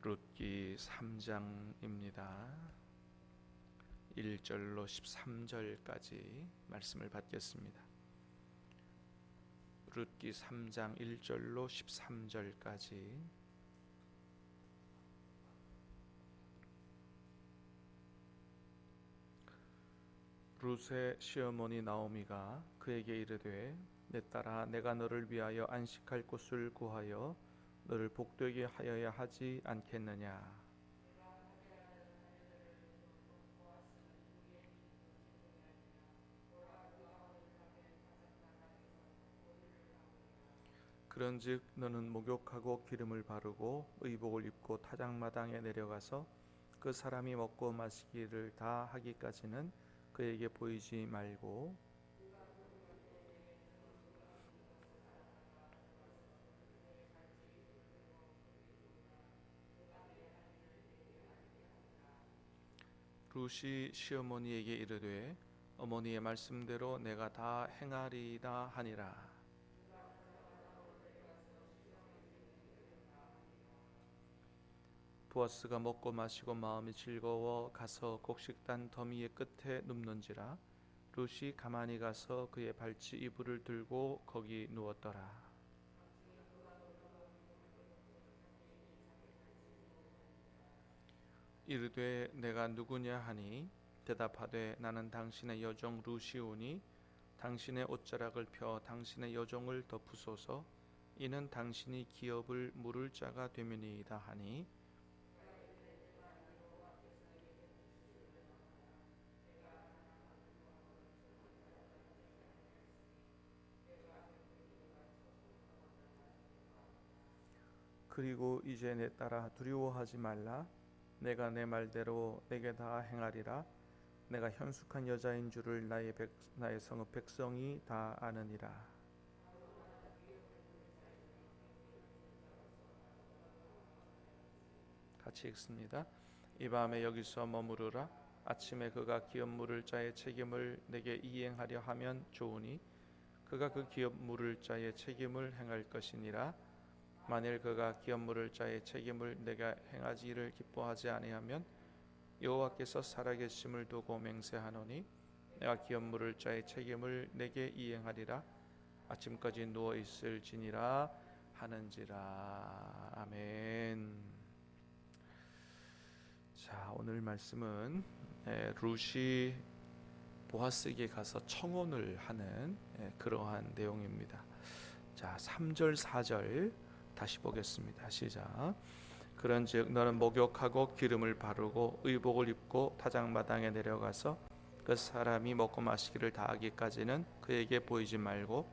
룻기 3장입니다. 1절로 13절까지 말씀을 받겠습니다. 룻기 3장 1절로 13절까지. 룻의 시어머니 나오미가 그에게 이르되 내 딸아, 내가 너를 위하여 안식할 곳을 구하여 너를 복되게 하여야 하지 않겠느냐. 그런즉 너는 목욕하고 기름을 바르고 의복을 입고 타작마당에 내려가서 그 사람이 먹고 마시기를 다 하기까지는 그에게 보이지 말고 룻이 시어머니에게 이르되 어머니의 말씀대로 내가 다 행하리라 하니라. 보아스가 먹고 마시고 마음이 즐거워 가서 곡식단 더미의 끝에 눕는지라. 룻이 가만히 가서 그의 발치 이불을 들고 거기 누웠더라. 이르되 내가 누구냐 하니 대답하되 나는 당신의 여종 룻이오니 당신의 옷자락을 펴 당신의 여종을 덮으소서. 이는 당신이 기업을 물을 자가 되면이다 하니 그리고 이제 내 딸아, 두려워하지 말라. 내가 내 말대로 내게 다 행하리라. 내가 현숙한 여자인 줄을 나의 성읍 백성이 다 아느니라. 같이 읽습니다. 이 밤에 여기서 머무르라. 아침에 그가 기업 물을 자의 책임을 내게 이행하려 하면 좋으니 그가 그 기업 물을 자의 책임을 행할 것이니라. 만일 그가 기업 물을 자의 책임을 내가 행하지를 기뻐하지 아니하면 여호와께서 살아계심을 두고 맹세하노니 내가 기업 물을 자의 책임을 내게 이행하리라. 아침까지 누워 있을지니라 하는지라. 아멘. 자, 오늘 말씀은 룻이 보아스에게 가서 청혼을 하는 그러한 내용입니다. 자, 3절 4절 다시 보겠습니다. 시작. 그런즉 너는 목욕하고 기름을 바르고 의복을 입고 타작마당에 내려가서 그 사람이 먹고 마시기를 다 하기까지는 그에게 보이지 말고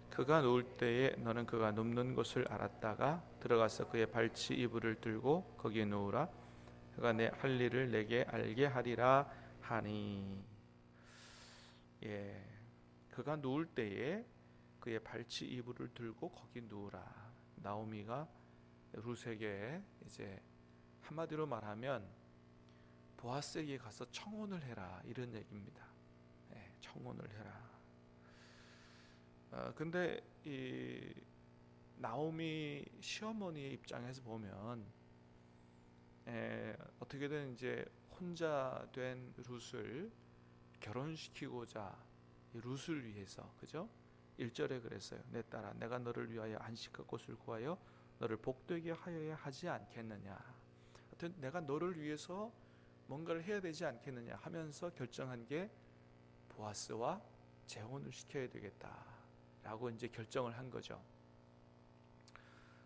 그가 누울 때에 너는 그가 눕는 곳을 알았다가 들어가서 그의 발치 이불을 들고 거기에 누우라. 그가 내 할 일을 내게 알게 하리라 하니. 그가 누울 때에 그의 발치 이불을 들고 거기 누우라. 나오미가 룻에게 이제 한마디로 말하면 보아스에게 가서 청혼을 해라, 이런 얘기입니다. 청혼을 해라. 근데 이 나오미 시어머니의 입장에서 보면 어떻게든 이제 혼자 된 룻을 결혼시키고자 룻을 위해서, 그죠? 1절에 그랬어요. 내 딸아, 내가 너를 위하여 안식할 곳을 구하여 너를 복되게 하여야 하지 않겠느냐. 하여튼 내가 너를 위해서 뭔가를 해야 되지 않겠느냐 하면서 결정한 게 보아스와 재혼을 시켜야 되겠다라고 이제 결정을 한 거죠.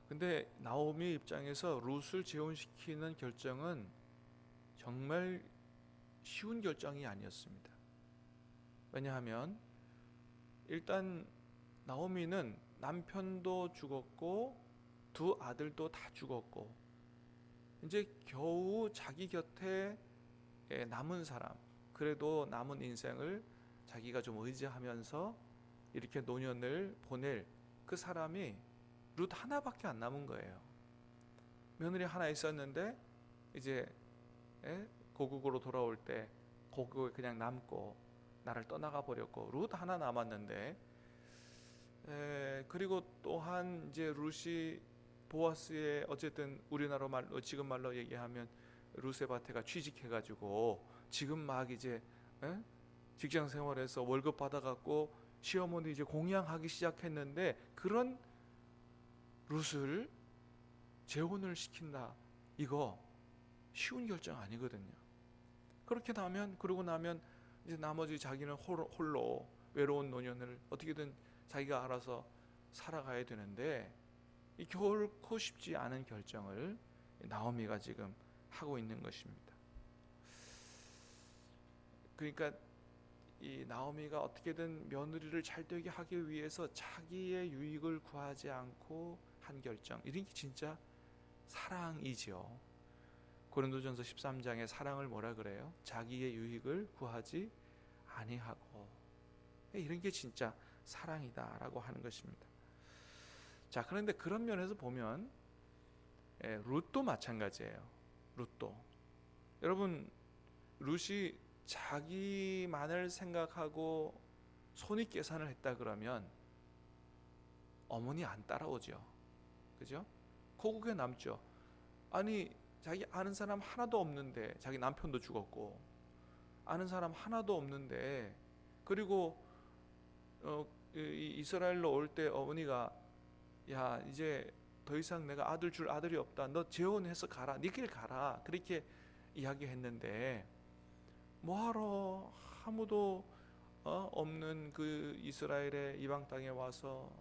근데 나오미 입장에서 룻을 재혼시키는 결정은 정말 쉬운 결정이 아니었습니다. 왜냐하면 일단 나오미는 남편도 죽었고 두 아들도 다 죽었고 이제 겨우 자기 곁에 남은 사람, 그래도 남은 인생을 자기가 좀 의지하면서 이렇게 노년을 보낼 그 사람이 룻 하나밖에 안 남은 거예요. 며느리 하나 있었는데 이제 고국으로 돌아올 때 고국에 그냥 남고 나를 떠나가 버렸고 룻 하나 남았는데, 그리고 또한 이제 룻이 보아스의 어쨌든 우리나라 말로 지금 말로 얘기하면 루세바테가 취직해가지고 지금 막 이제 직장 생활에서 월급 받아갖고 시어머니 이제 공양하기 시작했는데 그런 룻을 재혼을 시킨다. 이거 쉬운 결정 아니거든요. 그러고 나면 이제 나머지 자기는 홀로 외로운 노년을 어떻게든 자기가 알아서 살아가야 되는데 이 결코 쉽지 않은 결정을 나오미가 지금 하고 있는 것입니다. 그러니까 이 나오미가 어떻게든 며느리를 잘되게 하기 위해서 자기의 유익을 구하지 않고 한 결정, 이런 게 진짜 사랑이지요. 고린도전서 13장에 사랑을 뭐라 그래요? 자기의 유익을 구하지 아니하고, 이런 게 진짜 사랑이다라고 하는 것입니다. 자, 그런데 그런 면에서 보면 룻도 마찬가지예요. 룻도, 여러분, 룻이 자기만을 생각하고 손익계산을 했다 그러면 어머니 안 따라오죠. 그죠? 고국에 남죠. 아니, 자기 아는 사람 하나도 없는데, 자기 남편도 죽었고 아는 사람 하나도 없는데, 그리고 이스라엘로 올 때 어머니가 야, 이제 더 이상 내가 아들 줄 아들이 없다, 너 재혼해서 가라, 네 길 가라, 그렇게 이야기했는데 뭐하러 아무도 없는 그 이스라엘의 이방 땅에 와서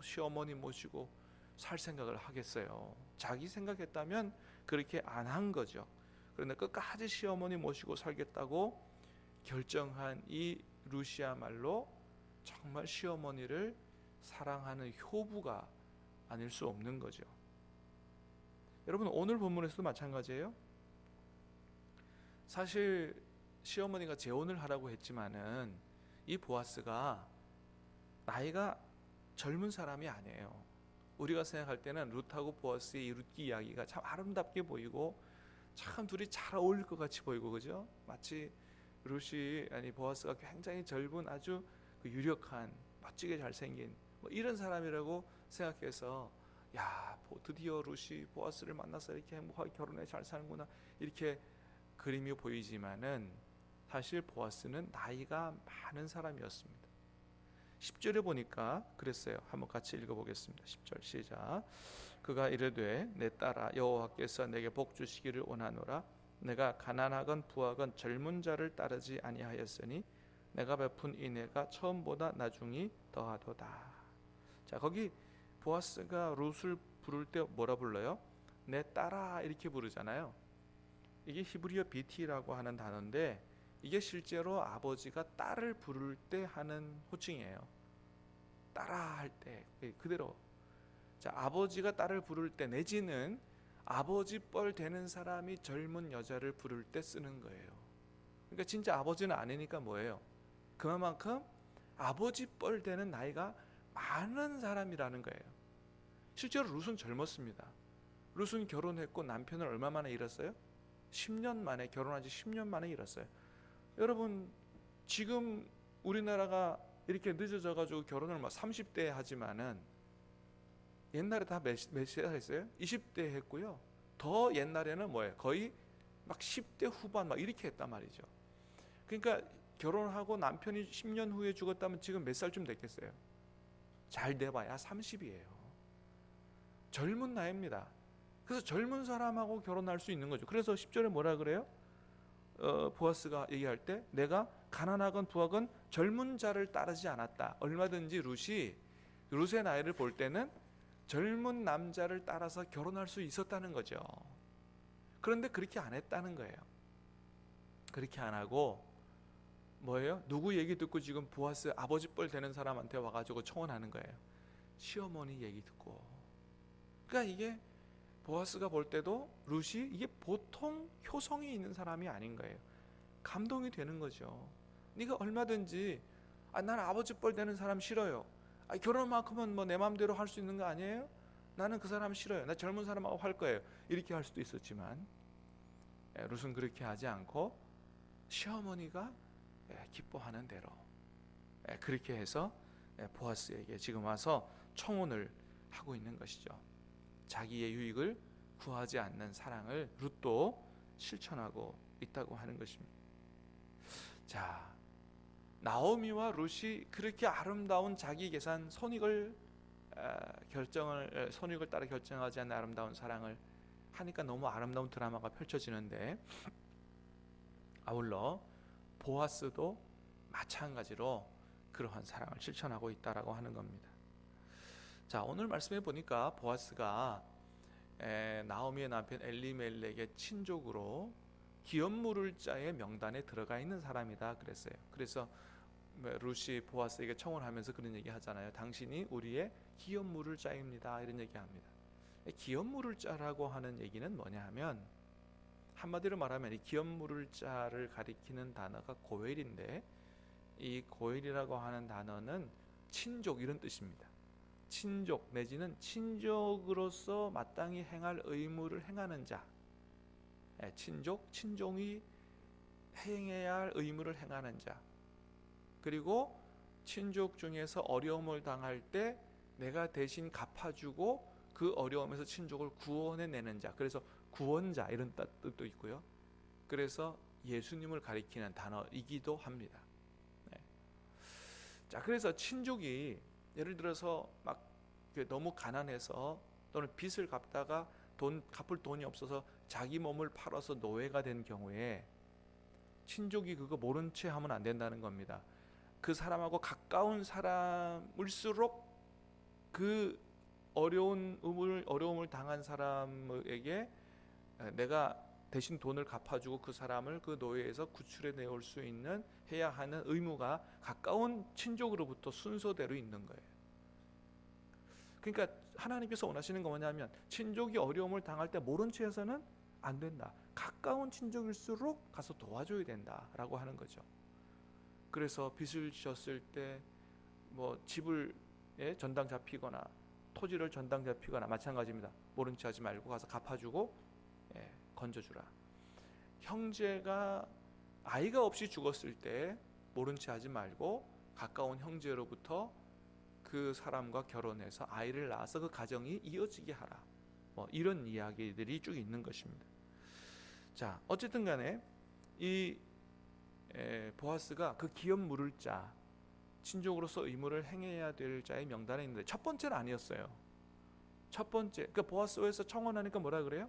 시어머니 모시고 살 생각을 하겠어요. 자기 생각했다면 그렇게 안 한 거죠. 그런데 끝까지 시어머니 모시고 살겠다고 결정한 이 룻이야말로 정말 시어머니를 사랑하는 효부가 아닐 수 없는 거죠. 여러분, 오늘 본문에서도 마찬가지예요. 사실 시어머니가 재혼을 하라고 했지만은 이 보아스가 나이가 젊은 사람이 아니에요. 우리가 생각할 때는 룻하고 보아스의 이 룻기 이야기가 참 아름답게 보이고 참 둘이 잘 어울릴 것 같이 보이고, 그죠? 마치 보아스가 굉장히 젊은 아주 유력한 멋지게 잘생긴 이런 사람이라고 생각해서, 야, 드디어 룻이 보아스를 만나서 이렇게 행복하게 결혼해 잘 사는구나, 이렇게 그림이 보이지만은 사실 보아스는 나이가 많은 사람이었습니다. 10절에 보니까 그랬어요. 한번 같이 읽어보겠습니다. 10절 시작. 그가 이르되 내 딸아, 여호와께서 내게 복 주시기를 원하노라. 내가 가난하건 부하건 젊은 자를 따르지 아니하였으니 내가 베푼 인애가 처음보다 나중이 더하도다. 자, 거기 보아스가 룻을 부를 때 뭐라 불러요? 내 딸아, 이렇게 부르잖아요. 이게 히브리어 비티라고 하는 단어인데 이게 실제로 아버지가 딸을 부를 때 하는 호칭이에요. 딸아 할 때 그대로. 자, 아버지가 딸을 부를 때 내지는 아버지 뻘 되는 사람이 젊은 여자를 부를 때 쓰는 거예요. 그러니까 진짜 아버지는 아니니까 뭐예요? 그만큼 아버지 뻘 되는 나이가 많은 사람이라는 거예요. 실제로 룻은 젊었습니다. 룻은 결혼했고 남편을 얼마 만에 잃었어요? 10년 만에, 결혼한 지 10년 만에 잃었어요. 여러분, 지금 우리나라가 이렇게 늦어져가지고 결혼을 막 30대에 하지만은 옛날에 다 몇 세 했어요? 20대 했고요. 더 옛날에는 뭐예요? 거의 막 10대 후반 막 이렇게 했단 말이죠. 그러니까 결혼하고 남편이 10년 후에 죽었다면 지금 몇 살쯤 됐겠어요? 잘 돼봐야 30이에요. 젊은 나이입니다. 그래서 젊은 사람하고 결혼할 수 있는 거죠. 그래서 10절에 뭐라 그래요? 보아스가 얘기할 때 내가 가난하건 부하건 젊은 자를 따르지 않았다. 얼마든지 룻의 나이를 볼 때는 젊은 남자를 따라서 결혼할 수 있었다는 거죠. 그런데 그렇게 안 했다는 거예요. 그렇게 안 하고 뭐예요? 누구 얘기 듣고 지금 보아스 아버지 뻘 되는 사람한테 와가지고 청혼하는 거예요. 시어머니 얘기 듣고. 그러니까 이게 보아스가 볼 때도 룻이 이게 보통 효성이 있는 사람이 아닌 거예요. 감동이 되는 거죠. 네가 얼마든지 나는 아버지 뻘 되는 사람 싫어요. 결혼만큼은 뭐 내 마음대로 할 수 있는 거 아니에요? 나는 그 사람 싫어요. 나 젊은 사람하고 할 거예요. 이렇게 할 수도 있었지만 룻은 그렇게 하지 않고 시어머니가 기뻐하는 대로 그렇게 해서 보아스에게 지금 와서 청혼을 하고 있는 것이죠. 자기의 유익을 구하지 않는 사랑을 룻도 실천하고 있다고 하는 것입니다. 자, 나오미와 룻이 그렇게 아름다운 자기 계산 손익을 따라 결정하지 않는 아름다운 사랑을 하니까 너무 아름다운 드라마가 펼쳐지는데, 아울러 보아스도 마찬가지로 그러한 사랑을 실천하고 있다라고 하는 겁니다. 자, 오늘 말씀해 보니까 보아스가 나오미의 남편 엘리멜렉의 친족으로 기업 물을 자의 명단에 들어가 있는 사람이다 그랬어요. 그래서 룻이 보아스에게 청혼하면서 그런 얘기 하잖아요. 당신이 우리의 기업 물을 자입니다, 이런 얘기 합니다. 기업 물을 자라고 하는 얘기는 뭐냐 하면, 한마디로 말하면 이 기업 물을 자를 가리키는 단어가 고엘인데, 이 고엘이라고 하는 단어는 친족 이런 뜻입니다. 친족 내지는 친족으로서 마땅히 행할 의무를 행하는 자, 친종이 행해야 할 의무를 행하는 자, 그리고 친족 중에서 어려움을 당할 때 내가 대신 갚아주고 그 어려움에서 친족을 구원해내는 자, 그래서 구원자 이런 뜻도 있고요. 그래서 예수님을 가리키는 단어이기도 합니다. 자, 그래서 친족이 예를 들어서 막 너무 가난해서 또는 빚을 갚다가 갚을 돈이 없어서 자기 몸을 팔아서 노예가 된 경우에 친족이 그거 모른 채 하면 안 된다는 겁니다. 그 사람하고 가까운 사람일수록 그 어려움을 당한 사람에게 내가 대신 돈을 갚아주고 그 사람을 그 노예에서 구출해 내올 수 있는 해야 하는 의무가 가까운 친족으로부터 순서대로 있는 거예요. 그러니까 하나님께서 원하시는 건 뭐냐면, 친족이 어려움을 당할 때 모른 채 해서는 안 된다. 가까운 친족일수록 가서 도와줘야 된다라고 하는 거죠. 그래서 빚을 졌을 때 뭐 집을 전당 잡히거나 토지를 전당 잡히거나 마찬가지입니다. 모른 채 하지 말고 가서 갚아주고 건져주라. 형제가 아이가 없이 죽었을 때 모른 채 하지 말고 가까운 형제로부터 그 사람과 결혼해서 아이를 낳아서 그 가정이 이어지게 하라. 이런 이야기들이 쭉 있는 것입니다. 자, 어쨌든 간에 이 보아스가 그 기업 물을 자, 친족으로서 의무를 행해야 될 자의 명단에 있는데 첫 번째는 아니었어요. 첫 번째, 그러니까 보아스에서 청혼하니까 뭐라 그래요?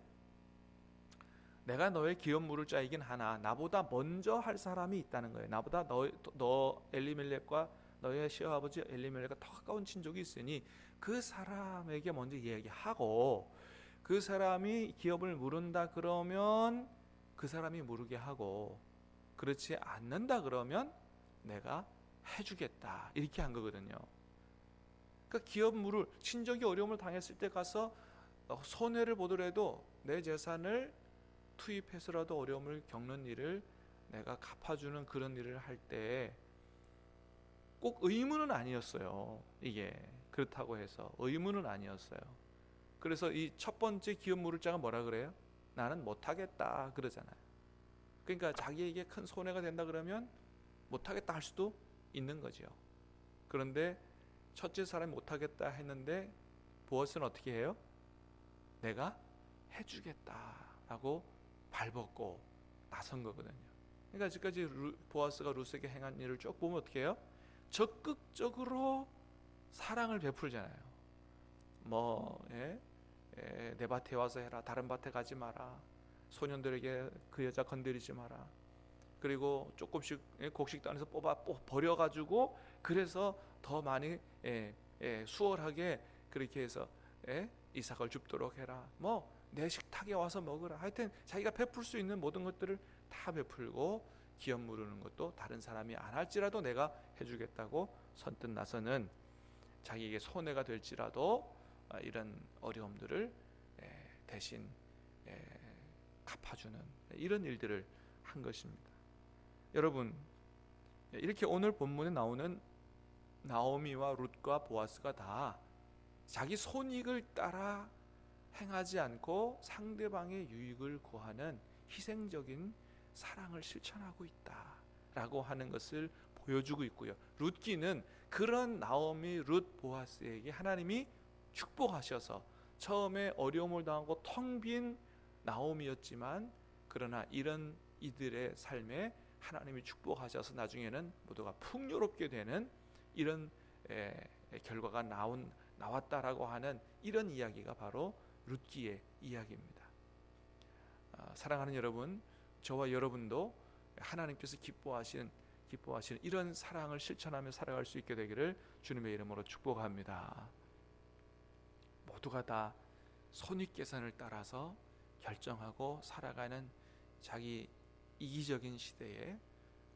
내가 너의 기업 물을 자이긴 하나 나보다 먼저 할 사람이 있다는 거예요. 나보다 너 엘리멜렉과 너의 시아버지 엘리멜렉과 더 가까운 친족이 있으니 그 사람에게 먼저 이야기하고, 그 사람이 기업을 물은다 그러면 그 사람이 물게 하고, 그렇지 않는다 그러면 내가 해주겠다, 이렇게 한 거거든요. 그러니까 기업 물을, 친족이 어려움을 당했을 때 가서 손해를 보더라도 내 재산을 투입해서라도 어려움을 겪는 일을 내가 갚아주는 그런 일을 할 때 꼭 의무는 아니었어요. 이게 그렇다고 해서 의무는 아니었어요. 그래서 이 첫 번째 기업 물을 자가 뭐라 그래요? 나는 못하겠다 그러잖아요. 그러니까 자기에게 큰 손해가 된다 그러면 못하겠다 할 수도 있는 거죠. 그런데 첫째 사람이 못하겠다 했는데 보아스는 어떻게 해요? 내가 해주겠다라고 발벗고 나선 거거든요. 그러니까 지금까지 보아스가 룻에게 행한 일을 쭉 보면 어떻게 해요? 적극적으로 사랑을 베풀잖아요. 내 밭에 와서 해라, 다른 밭에 가지 마라, 소년들에게 그 여자 건드리지 마라, 그리고 조금씩 곡식도 안에서 버려가지고 그래서 더 많이 수월하게 그렇게 해서 이삭을 줍도록 해라, 내 식탁에 와서 먹으라. 하여튼 자기가 베풀 수 있는 모든 것들을 다 베풀고, 기업 물으는 것도 다른 사람이 안 할지라도 내가 해주겠다고 선뜻 나서는, 자기에게 손해가 될지라도 이런 어려움들을 대신 갚아주는 이런 일들을 한 것입니다. 여러분, 이렇게 오늘 본문에 나오는 나오미와 룻과 보아스가 다 자기 손익을 따라 행하지 않고 상대방의 유익을 구하는 희생적인 사랑을 실천하고 있다라고 하는 것을 보여주고 있고요. 룻기는 그런 나오미, 룻, 보아스에게 하나님이 축복하셔서 처음에 어려움을 당하고 텅 빈 나옴이었지만, 그러나 이런 이들의 삶에 하나님이 축복하셔서 나중에는 모두가 풍요롭게 되는 이런 결과가 나왔다라고 하는 이런 이야기가 바로 룻기의 이야기입니다. 사랑하는 여러분, 저와 여러분도 하나님께서 기뻐하시는 이런 사랑을 실천하며 살아갈 수 있게 되기를 주님의 이름으로 축복합니다. 모두가 다 손익계산을 따라서 결정하고 살아가는 자기 이기적인 시대에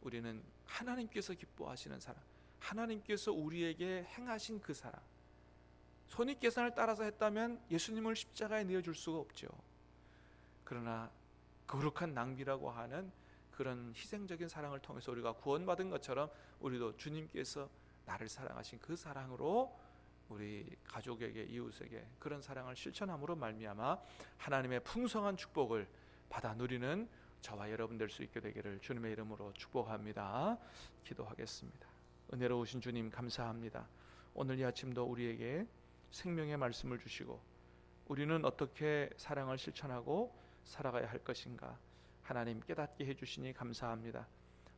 우리는 하나님께서 기뻐하시는 사랑, 하나님께서 우리에게 행하신 그 사랑, 손익계산을 따라서 했다면 예수님을 십자가에 내어줄 수가 없죠. 그러나 거룩한 낭비라고 하는 그런 희생적인 사랑을 통해서 우리가 구원받은 것처럼 우리도 주님께서 나를 사랑하신 그 사랑으로 우리 가족에게, 이웃에게 그런 사랑을 실천함으로 말미암아 하나님의 풍성한 축복을 받아 누리는 저와 여러분 될 수 있게 되기를 주님의 이름으로 축복합니다. 기도하겠습니다. 은혜로우신 주님 감사합니다. 오늘 이 아침도 우리에게 생명의 말씀을 주시고 우리는 어떻게 사랑을 실천하고 살아가야 할 것인가 하나님 깨닫게 해주시니 감사합니다.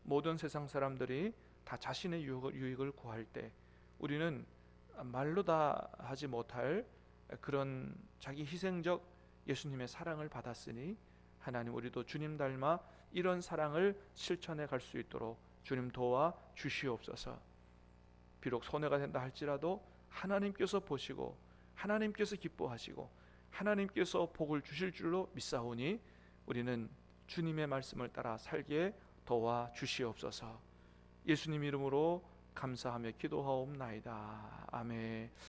모든 세상 사람들이 다 자신의 유익을 구할 때 우리는 말로 다 하지 못할 그런 자기 희생적 예수님의 사랑을 받았으니 하나님 우리도 주님 닮아 이런 사랑을 실천해 갈 수 있도록 주님 도와 주시옵소서. 비록 손해가 된다 할지라도 하나님께서 보시고 하나님께서 기뻐하시고 하나님께서 복을 주실 줄로 믿사오니 우리는 주님의 말씀을 따라 살기에 도와 주시옵소서. 예수님 이름으로 감사하며 기도하옵나이다. 아멘.